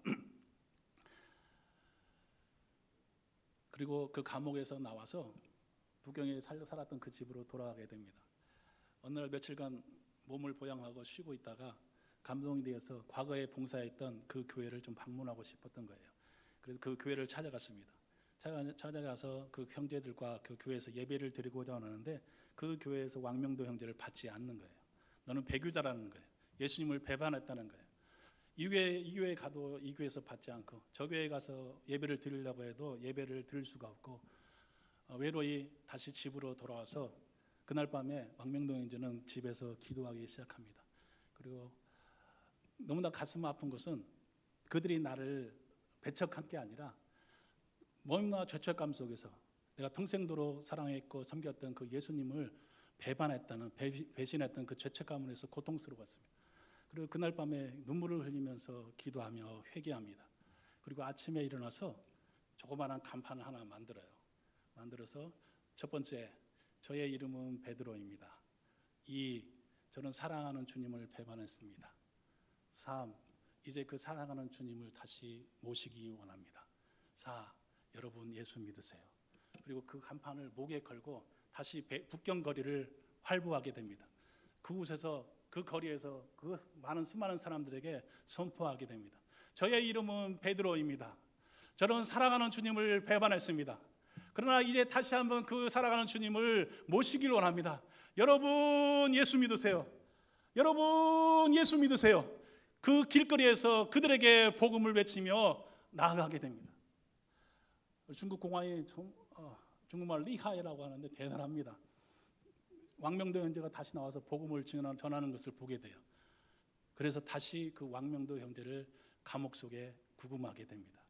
그리고 그 감옥에서 나와서 부경에 살았던 그 집으로 돌아가게 됩니다. 어느 날 며칠간 몸을 보양하고 쉬고 있다가 감동이 되어서 과거에 봉사했던 그 교회를 좀 방문하고 싶었던 거예요. 그래서 그 교회를 찾아갔습니다. 찾아가서 그 형제들과 그 교회에서 예배를 드리고자 하는데 그 교회에서 왕명도 형제를 받지 않는 거예요. 너는 배교자라는 거예요. 예수님을 배반했다는 거예요. 이 교회에 가도 이 교회에서 받지 않고 저 교회에 가서 예배를 드리려고 해도 예배를 드릴 수가 없고 외로이 다시 집으로 돌아와서 그날 밤에 왕명도 형제는 집에서 기도하기 시작합니다. 그리고 너무나 가슴 아픈 것은 그들이 나를 배척한 게 아니라 너무나 죄책감 속에서 내가 평생도록 사랑했고 섬겼던 그 예수님을 배신했던 그 죄책감으로 해서 고통스러웠습니다. 그리고 그날 밤에 눈물을 흘리면서 기도하며 회개합니다. 그리고 아침에 일어나서 조그마한 간판을 하나 만들어서 첫 번째, 저의 이름은 베드로입니다. 2, 저는 사랑하는 주님을 배반했습니다. 3, 이제 그 사랑하는 주님을 다시 모시기 원합니다. 4, 여러분 예수 믿으세요. 그리고 그 간판을 목에 걸고 다시 북경 거리를 활보하게 됩니다. 그곳에서 그 거리에서 그 수많은 사람들에게 선포하게 됩니다. 저의 이름은 베드로입니다. 저는 사랑하는 주님을 배반했습니다. 그러나 이제 다시 한번 그 사랑하는 주님을 모시길 원합니다. 여러분 예수 믿으세요. 여러분 예수 믿으세요. 그 길거리에서 그들에게 복음을 외치며 나아가게 됩니다. 중국 공안이 중국말 리하이라고 하는데 대단합니다. 왕명도 형제가 다시 나와서 복음을 전하는 것을 보게 돼요. 그래서 다시 그 왕명도 형제를 감옥 속에 구금하게 됩니다.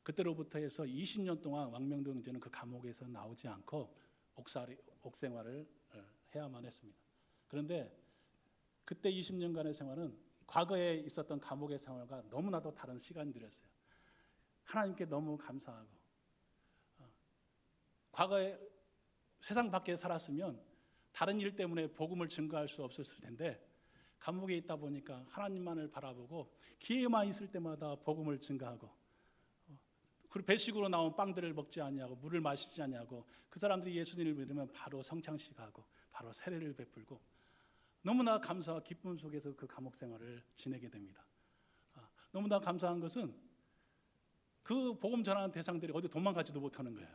그때로부터 해서 20년 동안 왕명도 형제는 그 감옥에서 나오지 않고 옥생활을 해야만 했습니다. 그런데 그때 20년간의 생활은 과거에 있었던 감옥의 생활과 너무나도 다른 시간들이었어요. 하나님께 너무 감사하고 과거에 세상 밖에 살았으면 다른 일 때문에 복음을 증거할 수 없었을 텐데 감옥에 있다 보니까 하나님만을 바라보고 기회만 있을 때마다 복음을 증거하고 그리고 배식으로 나온 빵들을 먹지 아니하고 물을 마시지 아니하고 그 사람들이 예수님을 믿으면 바로 성찬식하고 바로 세례를 베풀고 너무나 감사와 기쁨 속에서 그 감옥 생활을 지내게 됩니다. 너무나 감사한 것은 그 복음 전하는 대상들이 어디 도망가지도 못하는 거예요.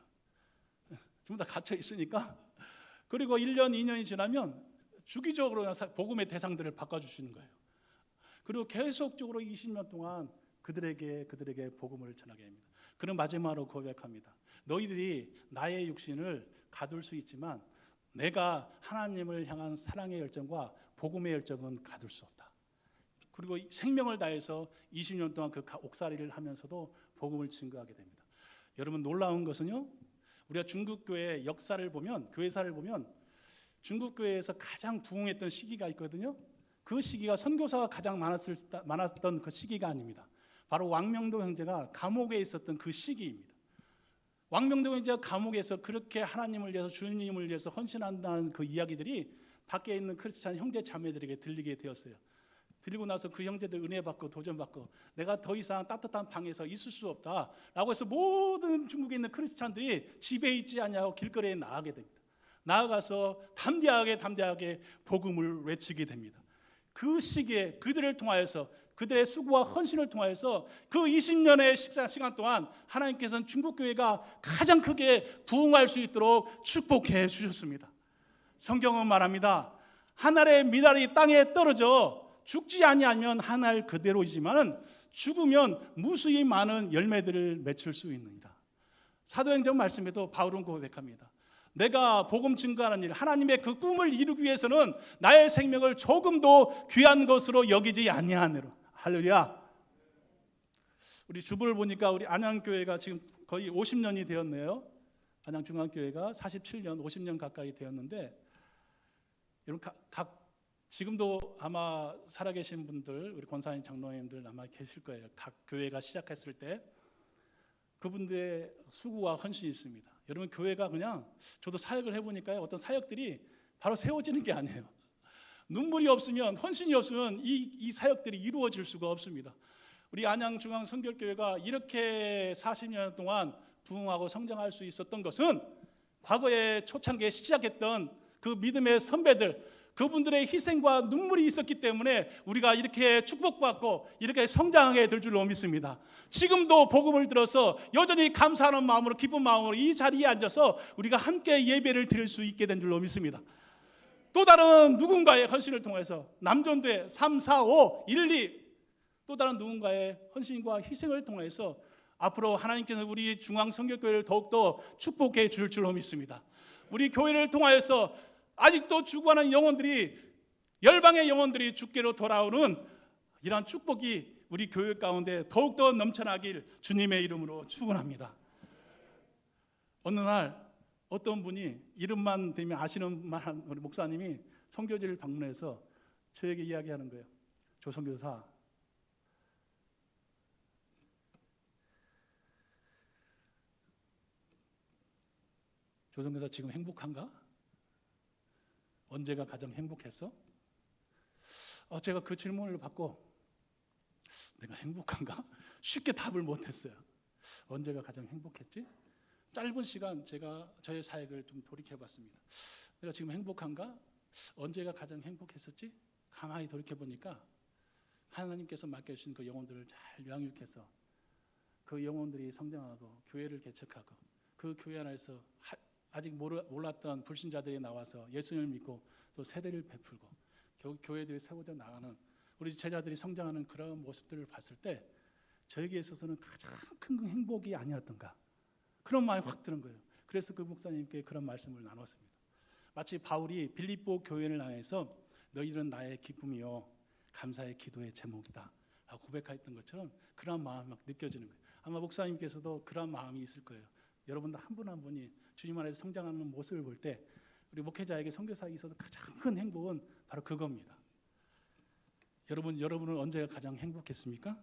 전부 다 갇혀 있으니까. 그리고 1년, 2년이 지나면 주기적으로 복음의 대상들을 바꿔주시는 거예요. 그리고 계속적으로 20년 동안 그들에게 복음을 전하게 합니다. 그는 마지막으로 고백합니다. 너희들이 나의 육신을 가둘 수 있지만 내가 하나님을 향한 사랑의 열정과 복음의 열정은 가둘 수 없다. 그리고 생명을 다해서 20년 동안 그 옥살이를 하면서도 복음을 증거하게 됩니다. 여러분 놀라운 것은요, 우리가 중국교회의 역사를 보면, 교회사를 보면 중국 교회에서 가장 부흥했던 시기가 있거든요. 그 시기가 선교사가 가장 많았던 그 시기가 아닙니다. 바로 왕명도 형제가 감옥에 있었던 그 시기입니다. 왕명도 형제가 감옥에서 그렇게 하나님을 위해서 주님을 위해서 헌신한다는 그 이야기들이 밖에 있는 크리스찬 형제 자매들에게 들리게 되었어요. 들리고 나서 그 형제들 은혜 받고 도전 받고 내가 더 이상 따뜻한 방에서 있을 수 없다라고 해서 모든 중국에 있는 크리스찬들이 집에 있지 않냐고 길거리에 나가게 됩니다. 나아가서 담대하게 복음을 외치게 됩니다. 그 시기에 그들을 통하여서 그들의 수고와 헌신을 통하여서 그 20년의 시간 동안 하나님께서는 중국교회가 가장 크게 부흥할 수 있도록 축복해 주셨습니다. 성경은 말합니다. 한 알의 미달이 땅에 떨어져 죽지 아니하면 한 알 그대로이지만 죽으면 무수히 많은 열매들을 맺을 수 있느니라. 사도행전 말씀에도 바울은 고백합니다. 내가 복음 증거하는 일, 하나님의 그 꿈을 이루기 위해서는 나의 생명을 조금도 귀한 것으로 여기지 아니하노라. 할렐루야. 우리 주부를 보니까 우리 안양교회가 지금 거의 50년이 되었네요. 안양중앙교회가 47년, 50년 가까이 되었는데, 여러분 지금도 아마 살아계신 분들, 우리 권사님, 장로님들 아마 계실 거예요. 각 교회가 시작했을 때 그분들의 수고와 헌신이 있습니다. 여러분, 교회가 그냥, 저도 사역을 해보니까요, 어떤 사역들이 바로 세워지는 게 아니에요. 눈물이 없으면, 헌신이 없으면 이 사역들이 이루어질 수가 없습니다. 우리 안양중앙성결교회가 이렇게 40년 동안 부흥하고 성장할 수 있었던 것은 과거에 초창기에 시작했던 그 믿음의 선배들, 그분들의 희생과 눈물이 있었기 때문에 우리가 이렇게 축복받고 이렇게 성장하게 될 줄로 믿습니다. 지금도 복음을 들어서 여전히 감사하는 마음으로, 기쁜 마음으로 이 자리에 앉아서 우리가 함께 예배를 드릴 수 있게 된 줄로 믿습니다. 또 다른 누군가의 헌신을 통해서 남전도회 3, 4, 5, 1, 2 또 다른 누군가의 헌신과 희생을 통해서 앞으로 하나님께서 우리 중앙성결교회를 더욱더 축복해 줄 줄로 믿습니다. 우리 교회를 통하여서 아직도 죽어가는 영혼들이, 열방의 영혼들이 주께로 돌아오는 이러한 축복이 우리 교회 가운데 더욱더 넘쳐나길 주님의 이름으로 축원합니다. 어느 날 어떤 분이 이름만 되면 아시는 만한 우리 목사님이 선교지를 방문해서 저에게 이야기하는 거예요. 조선교사, 조선교사 지금 행복한가? 언제가 가장 행복했어? 제가 그 질문을 받고 내가 행복한가? 쉽게 답을 못했어요. 언제가 가장 행복했지? 짧은 시간 제가 저의 사역을 좀 돌이켜봤습니다. 내가 지금 행복한가? 언제가 가장 행복했었지? 가만히 돌이켜보니까 하나님께서 맡겨주신 그 영혼들을 잘 양육해서 그 영혼들이 성장하고 교회를 개척하고 그 교회 안에서 아직 몰랐던 불신자들이 나와서 예수님을 믿고 또 세례를 베풀고 교회들이 세워져 나가는 우리 제자들이 성장하는 그런 모습들을 봤을 때 저에게 있어서는 가장 큰 행복이 아니었던가, 그런 마음이 확 드는 거예요. 그래서 그 목사님께 그런 말씀을 나눴습니다. 마치 바울이 빌립보 교회를 향해서 너희들은 나의 기쁨이요 감사의 기도의 제목이다 라고 고백했던 것처럼 그런 마음이 막 느껴지는 거예요. 아마 목사님께서도 그런 마음이 있을 거예요. 여러분들 한 분 한 분이 주님 안에서 성장하는 모습을 볼 때 우리 목회자에게, 선교사에게 있어서 가장 큰 행복은 바로 그겁니다. 여러분은 언제가 가장 행복했습니까?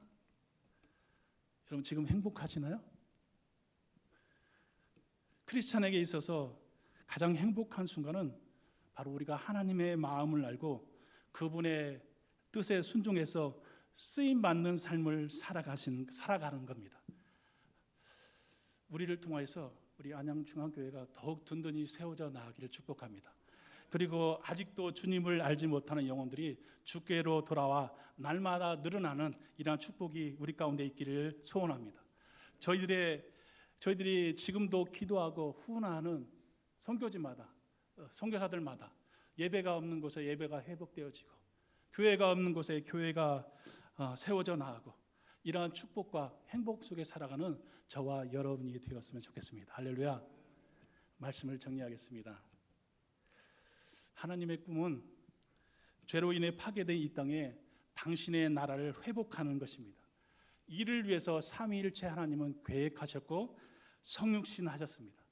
여러분 지금 행복하시나요? 크리스찬에게 있어서 가장 행복한 순간은 바로 우리가 하나님의 마음을 알고 그분의 뜻에 순종해서 쓰임받는 삶을 살아가는 겁니다. 우리를 통해서 우리 안양중앙교회가 더욱 든든히 세워져 나가기를 축복합니다. 그리고 아직도 주님을 알지 못하는 영혼들이 주께로 돌아와 날마다 늘어나는 이러한 축복이 우리 가운데 있기를 소원합니다. 저희들이 지금도 기도하고 후원하는 선교지마다, 선교사들마다 예배가 없는 곳에 예배가 회복되어지고 교회가 없는 곳에 교회가 세워져 나가고 이러한 축복과 행복 속에 살아가는 저와 여러분이 되었으면 좋겠습니다. 할렐루야. 말씀을 정리하겠습니다. 하나님의 꿈은 죄로 인해 파괴된 이 땅에 당신의 나라를 회복하는 것입니다. 이를 위해서 삼위일체 하나님은 계획하셨고 성육신하셨습니다.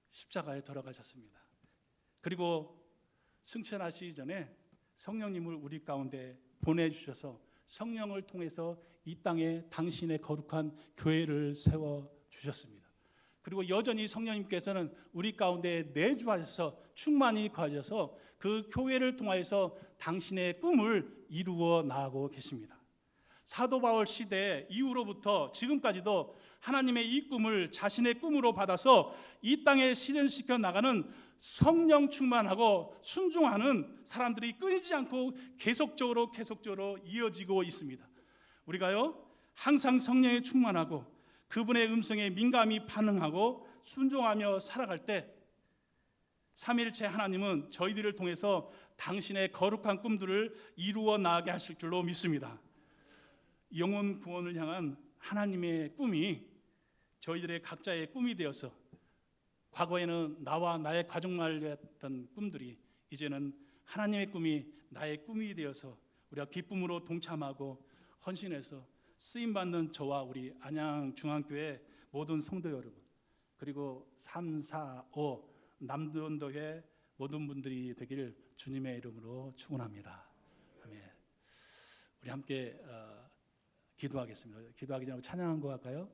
십자가에 돌아가셨습니다. 그리고 승천하시기 전에 성령님을 우리 가운데 보내주셔서 성령을 통해서 이 땅에 당신의 거룩한 교회를 세워주셨습니다. 그리고 여전히 성령님께서는 우리 가운데 내주하셔서 충만히 가셔서 그 교회를 통해서 당신의 꿈을 이루어 나가고 계십니다. 사도 바울 시대 이후로부터 지금까지도 하나님의 이 꿈을 자신의 꿈으로 받아서 이 땅에 실현시켜 나가는 성령 충만하고 순종하는 사람들이 끊이지 않고 계속적으로 이어지고 있습니다. 우리가요 항상 성령에 충만하고 그분의 음성에 민감히 반응하고 순종하며 살아갈 때 삼위일체 하나님은 저희들을 통해서 당신의 거룩한 꿈들을 이루어 나가게 하실 줄로 믿습니다. 영혼 구원을 향한 하나님의 꿈이 저희들의 각자의 꿈이 되어서 과거에는 나와 나의 가족만을 위했던 꿈들이 이제는 하나님의 꿈이 나의 꿈이 되어서 우리가 기쁨으로 동참하고 헌신해서 쓰임받는 저와 우리 안양중앙교회 모든 성도 여러분, 그리고 3, 4, 5 남도교회 모든 분들이 되기를 주님의 이름으로 축원합니다. 아멘. 우리 함께 기도하겠습니다. 기도하기 전에 찬양한 거 할까요?